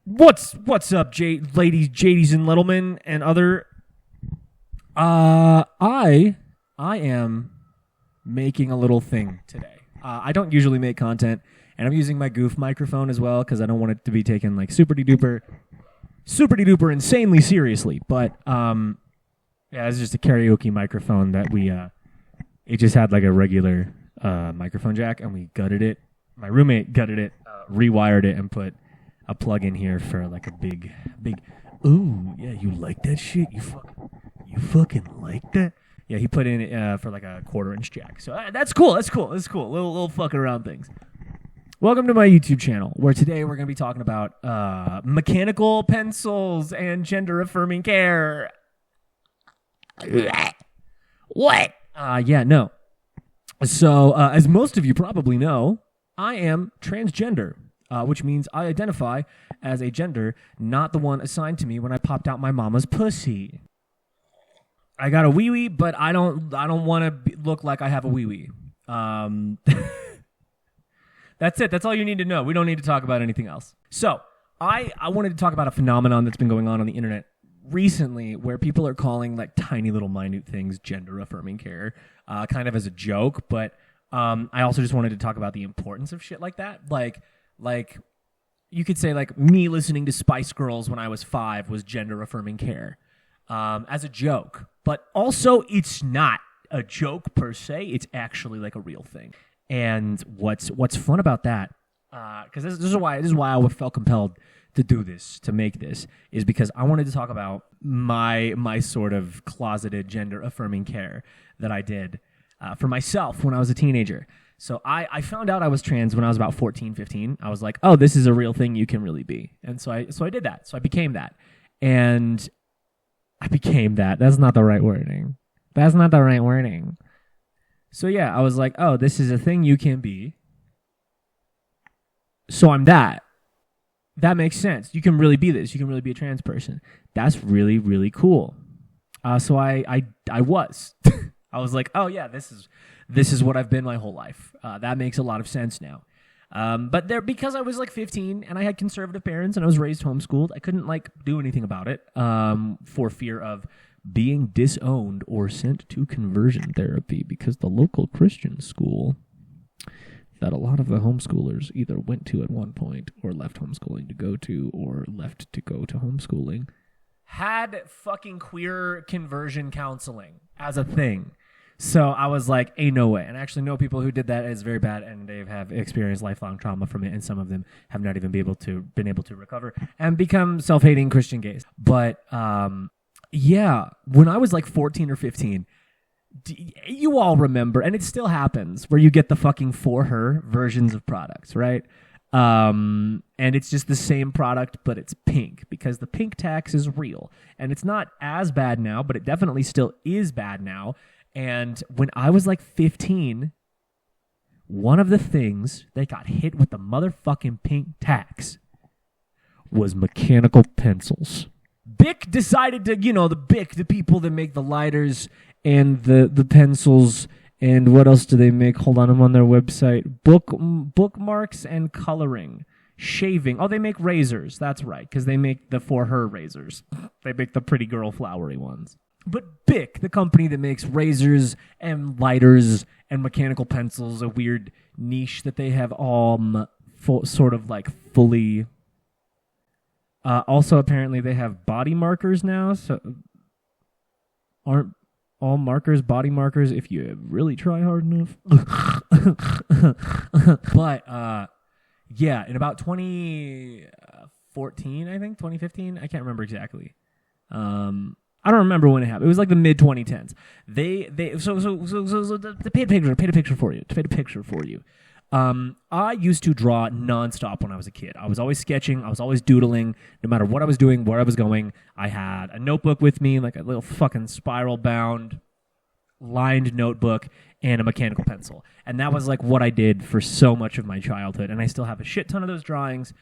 What's up, ladies, JDs, and Littlemen, and other? I am making a little thing today. I don't usually make content, and I'm using my goof microphone as well because I don't want it to be taken like super duper insanely seriously. But yeah, it's just a karaoke microphone that it just had like a regular microphone jack, and we gutted it. My roommate gutted it, rewired it, and put a plug in here for like a big. Ooh, yeah, you like that shit? You fucking like that? Yeah, he put in for like a 1/4-inch jack. So that's cool. Little fucking around things. Welcome to my YouTube channel, where today we're going to be talking about mechanical pencils and gender-affirming care. What? Yeah, no. So, as most of you probably know, I am transgender, which means I identify as a gender not the one assigned to me when I popped out my mama's pussy. I got a wee-wee, but I don't want to look like I have a wee-wee. That's it. That's all you need to know. We don't need to talk about anything else. So, I wanted to talk about a phenomenon that's been going on the internet recently where people are calling like tiny little minute things gender-affirming care, kind of as a joke, but I also just wanted to talk about the importance of shit like that. Like you could say like me listening to Spice Girls when I was 5 was gender-affirming care as a joke. But also it's not a joke per se. It's actually like a real thing. And what's fun about that, because this is why I felt compelled to do this, to make this, is because I wanted to talk about my sort of closeted gender-affirming care that I did for myself when I was a teenager. So I found out I was trans when I was about 14, 15. I was like, oh, this is a real thing you can really be. And so I did that. So I became that. And I became that. That's not the right wording. So yeah, I was like, oh, this is a thing you can be. So I'm that. That makes sense. You can really be this. You can really be a trans person. That's really, really cool. So I was. I was like, oh yeah, this is what I've been my whole life. That makes a lot of sense now. But because I was like 15 and I had conservative parents and I was raised homeschooled, I couldn't like do anything about it for fear of being disowned or sent to conversion therapy, because the local Christian school that a lot of the homeschoolers either went to at one point or left homeschooling to go to or left to go to homeschooling had fucking queer conversion counseling as a thing. So I was like, ain't no way. And I actually know people who did that. It's very bad, and they have experienced lifelong trauma from it, and some of them have not even been able to recover and become self-hating Christian gays. But yeah, when I was like 14 or 15, you all remember, and it still happens, where you get the fucking for her versions of products, right? And it's just the same product, but it's pink, because the pink tax is real. And it's not as bad now, but it definitely still is bad now. And when I was like 15, one of the things that got hit with the motherfucking pink tax was mechanical pencils. Bic decided to, the people that make the lighters and the pencils, and what else do they make? Hold on, I'm on their website. Bookmarks and coloring. Shaving. Oh, they make razors. That's right, because they make the for her razors. They make the pretty girl flowery ones. But Bic, the company that makes razors and lighters and mechanical pencils, a weird niche that they have sort of like fully... also, apparently, they have body markers now, so aren't all markers body markers if you really try hard enough? But, yeah, in about 2014, I think, 2015, I can't remember exactly. I don't remember when it happened. It was like the mid-2010s. To paint a picture for you. I used to draw nonstop when I was a kid. I was always sketching. I was always doodling. No matter what I was doing, where I was going, I had a notebook with me, like a little fucking spiral-bound, lined notebook, and a mechanical pencil. And that was like what I did for so much of my childhood. And I still have a shit ton of those drawings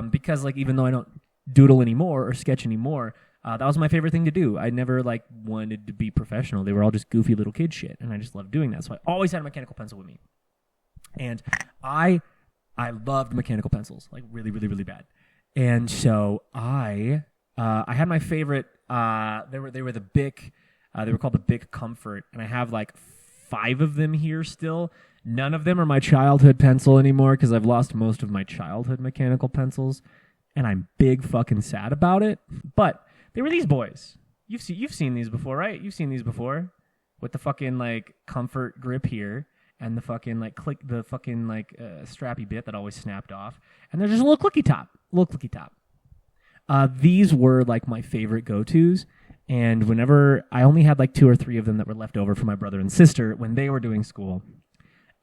because like even though I don't doodle anymore or sketch anymore, that was my favorite thing to do. I never like wanted to be professional. They were all just goofy little kid shit, and I just loved doing that. So I always had a mechanical pencil with me. And I loved mechanical pencils, like really, really, really bad. And so I had my favorite. They were the Bic. They were called the Bic Comfort, and I have like 5 of them here still. None of them are my childhood pencil anymore because I've lost most of my childhood mechanical pencils, and I'm big fucking sad about it. But they were these boys. You've seen these before, right? You've seen these before with the fucking like comfort grip here and the fucking like strappy bit that always snapped off, and they're just a little clicky top. These were like my favorite go-tos. And whenever I only had like 2 or 3 of them that were left over for my brother and sister when they were doing school,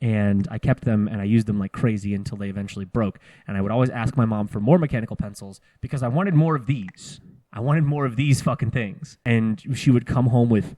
and I kept them and I used them like crazy until they eventually broke. And I would always ask my mom for more mechanical pencils because I wanted more of these. I wanted more of these fucking things. And she would come home with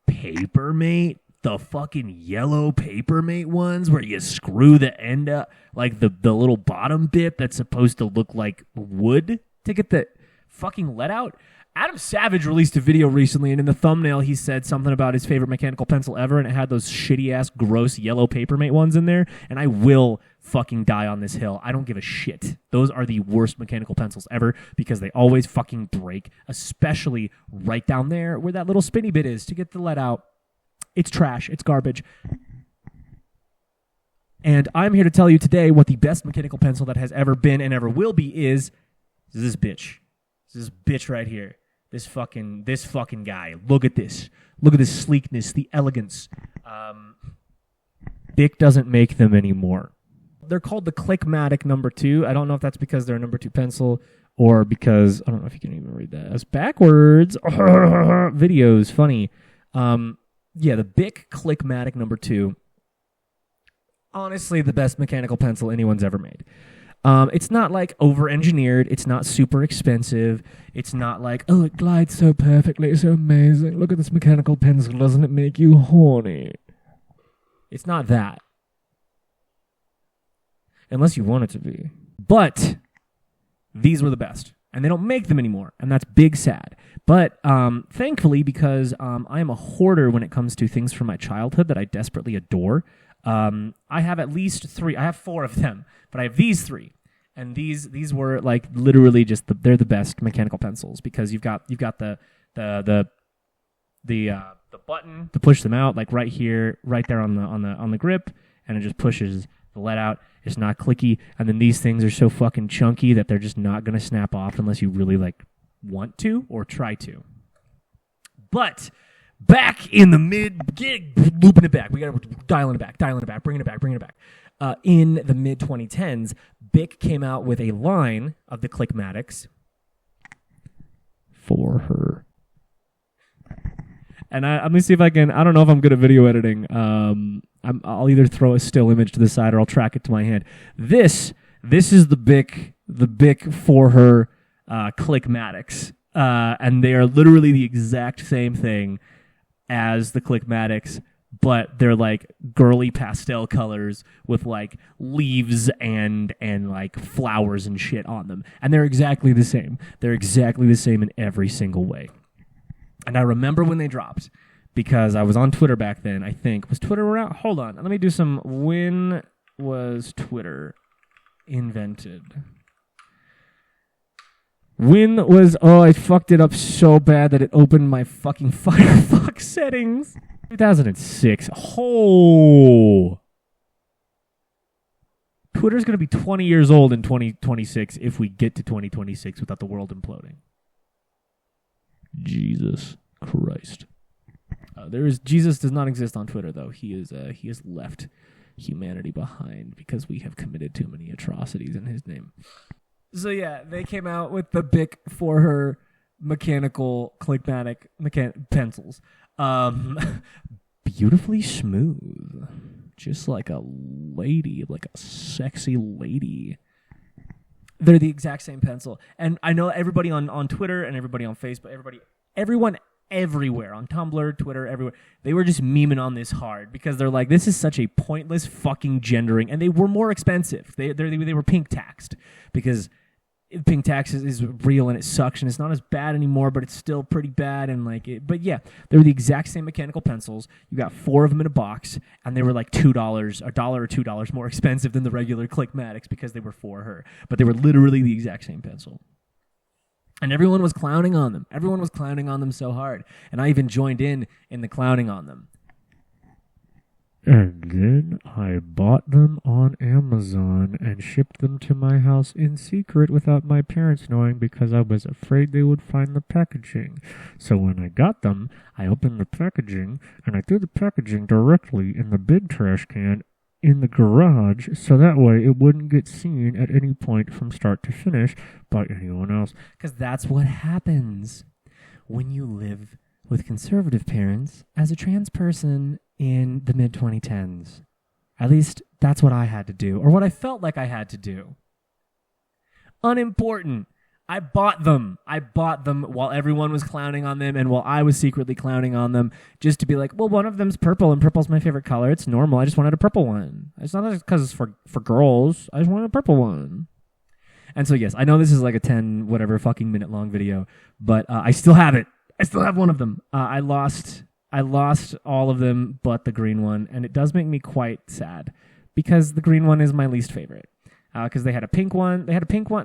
Papermate, the fucking yellow Papermate ones where you screw the end up, like the little bottom bit that's supposed to look like wood to get the fucking lead out. Adam Savage released a video recently, and in the thumbnail he said something about his favorite mechanical pencil ever, and it had those shitty-ass, gross yellow Papermate ones in there, and I will fucking die on this hill. I don't give a shit. Those are the worst mechanical pencils ever because they always fucking break, especially right down there where that little spinny bit is to get the lead out. It's trash. It's garbage. And I'm here to tell you today what the best mechanical pencil that has ever been and ever will be is this bitch. This bitch right here. This fucking guy. Look at this. Look at this sleekness, the elegance. Bic doesn't make them anymore. They're called the Clickmatic number 2. I don't know if that's because they're a number 2 pencil or because, I don't know if you can even read that. It's backwards. Videos, funny. The Bic Clickmatic number 2. Honestly, the best mechanical pencil anyone's ever made. It's not like over-engineered. It's not super expensive. It's not like, oh, it glides so perfectly. It's so amazing. Look at this mechanical pencil. Doesn't it make you horny? It's not that. Unless you want it to be. But these were the best. And they don't make them anymore. And that's big sad. But thankfully, because I am a hoarder when it comes to things from my childhood that I desperately adore, I have at least 3. I have 4 of them. But I have these 3. And these were like literally just they're the best mechanical pencils because you've got the button to push them out like right here, right there on the grip, and it just pushes the lead out. It's not clicky, and then these things are so fucking chunky that they're just not gonna snap off unless you really like want to or try to. But back in the looping it back. We gotta dialing it back, bringing it back. In the mid-2010s, Bic came out with a line of the Clickmatics for her. And let me see if I can. I don't know if I'm good at video editing. I'll either throw a still image to the side or I'll track it to my hand. This is the Bic for her Clickmatics, and they are literally the exact same thing as the Clickmatics. But they're like girly pastel colors with like leaves and like flowers and shit on them. And they're exactly the same. They're exactly the same in every single way. And I remember when they dropped because I was on Twitter back then, I think. Was Twitter around? Hold on. Let me do some. When was Twitter invented? I fucked it up so bad that it opened my fucking Firefox settings. 2006. Oh. Twitter's going to be 20 years old in 2026 if we get to 2026 without the world imploding. Jesus Christ. Jesus does not exist on Twitter, though. He has left humanity behind because we have committed too many atrocities in his name. So yeah, they came out with the Bic for her mechanical Clickmatic pencils. Beautifully smooth. Just like a lady, like a sexy lady. They're the exact same pencil. And I know everybody on Twitter and everybody on Facebook, everyone everywhere, on Tumblr, Twitter, everywhere, they were just memeing on this hard because they're like, this is such a pointless fucking gendering. And they were more expensive. They were pink taxed because pink tax is real and it sucks and it's not as bad anymore, but it's still pretty bad. And like it, but yeah, they were the exact same mechanical pencils. You got 4 of them in a box, and they were like $2, $1 or $2 more expensive than the regular Clickmatics because they were for her. But they were literally the exact same pencil. And everyone was clowning on them. Everyone was clowning on them so hard. And I even joined in the clowning on them. And then I bought them on Amazon and shipped them to my house in secret without my parents knowing because I was afraid they would find the packaging. So when I got them, I opened the packaging and I threw the packaging directly in the big trash can in the garage so that way it wouldn't get seen at any point from start to finish by anyone else. Because that's what happens when you live with conservative parents as a trans person in the mid-2010s. At least that's what I had to do, or what I felt like I had to do. Unimportant. I bought them. I bought them while everyone was clowning on them and while I was secretly clowning on them, just to be like, well, one of them's purple and purple's my favorite color. It's normal. I just wanted a purple one. It's not because it's for girls. I just wanted a purple one. And so, yes, I know this is like a 10 whatever fucking minute long video, but I still have it. I still have one of them. I lost all of them but the green one, and it does make me quite sad because the green one is my least favorite. Because they had a pink one. They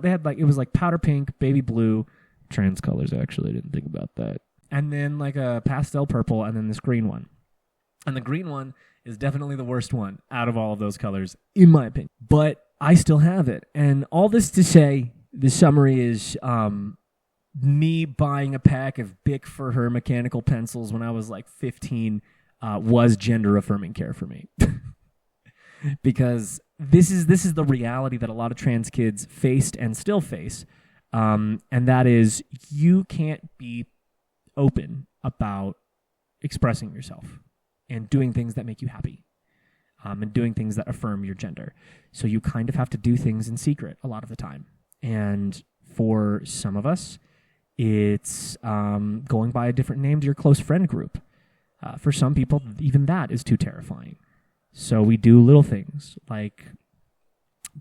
had like, it was like powder pink, baby blue, trans colors actually. I didn't think about that. And then like a pastel purple, and then this green one. And the green one is definitely the worst one out of all of those colors, in my opinion. But I still have it. And all this to say, the summary is me buying a pack of Bic for her mechanical pencils when I was like 15 was gender affirming care for me. Because this is the reality that a lot of trans kids faced and still face, and that is you can't be open about expressing yourself and doing things that make you happy, and doing things that affirm your gender. So you kind of have to do things in secret a lot of the time. And for some of us, it's going by a different name to your close friend group. For some people, even that is too terrifying. So we do little things like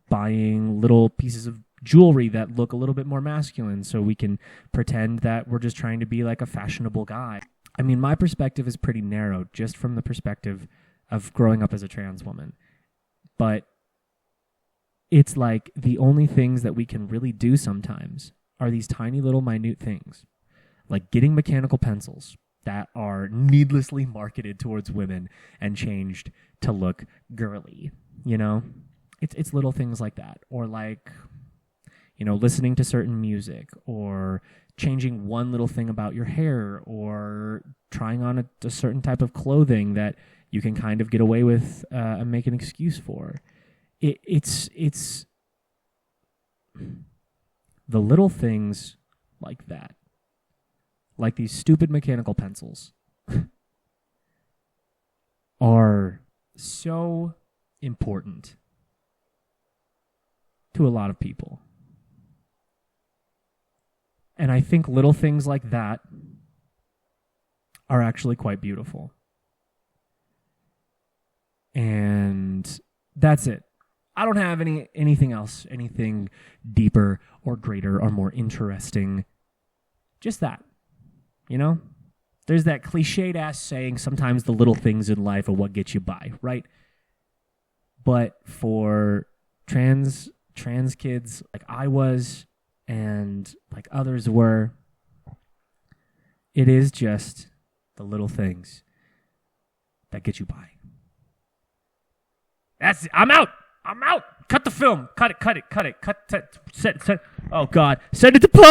buying little pieces of jewelry that look a little bit more masculine so we can pretend that we're just trying to be like a fashionable guy. I mean, my perspective is pretty narrow just from the perspective of growing up as a trans woman. But it's like the only things that we can really do sometimes are these tiny little minute things, like getting mechanical pencils that are needlessly marketed towards women and changed to look girly, you know? It's little things like that. Or like, you know, listening to certain music, or changing one little thing about your hair, or trying on a certain type of clothing that you can kind of get away with and make an excuse for. It's the little things like that. Like these stupid mechanical pencils are so important to a lot of people. And I think little things like that are actually quite beautiful. And that's it. I don't have anything else, anything deeper or greater or more interesting. Just that. You know, there's that cliched ass saying, sometimes the little things in life are what get you by, right? But for trans kids like I was and like others were, it is just the little things that get you by. That's it. I'm out. Cut the film. Cut it. Set. Oh God. Send it to Paul.